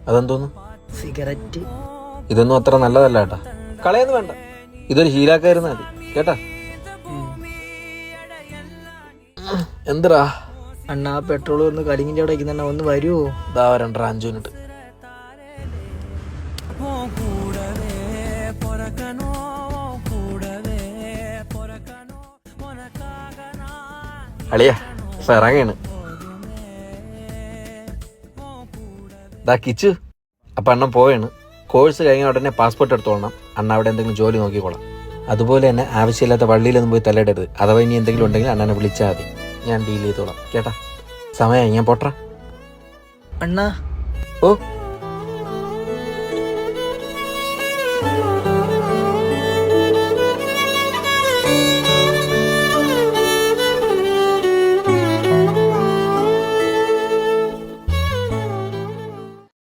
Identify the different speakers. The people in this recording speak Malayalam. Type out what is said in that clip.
Speaker 1: അതെന്തോന്നു?
Speaker 2: സിഗരറ്റ്.
Speaker 1: ഇതൊന്നും അത്ര നല്ലതല്ല കേട്ടാ. കളയൊന്നും വേണ്ട, ഇതൊരു ശീലാക്കായിരുന്നാ മതി കേട്ടാ. എന്തടാ
Speaker 2: അണ്ണാ പെട്രോൾ ഒന്ന് കലിങ്ങിന്റെ അവിടെ വയ്ക്കുന്ന ഒന്ന് വരുമോ?
Speaker 1: ഇതാ 2-5 മിനിറ്റ്. അളിയാ ഇറങ്ങാണ്. ദാ കിച്ചു, അപ്പം അണ്ണൻ പോവാണ്. കോഴ്സ് കഴിഞ്ഞ ഉടനെ പാസ്പോർട്ട് എടുത്തോളണം. അണ്ണ അവിടെ എന്തെങ്കിലും ജോലി നോക്കിക്കോളാം. അതുപോലെ തന്നെ ആവശ്യമില്ലാത്ത വള്ളിയിലൊന്നും പോയി തലയിടരുത്. അഥവാ ഇനി എന്തെങ്കിലും ഉണ്ടെങ്കിൽ അണ്ണനെ വിളിച്ചാൽ മതി, ഞാൻ ഡീൽ ചെയ്തോളാം കേട്ടാ. സമയമായി, ഞാൻ പോട്ടാ.
Speaker 2: അണ്ണാ
Speaker 1: ഓ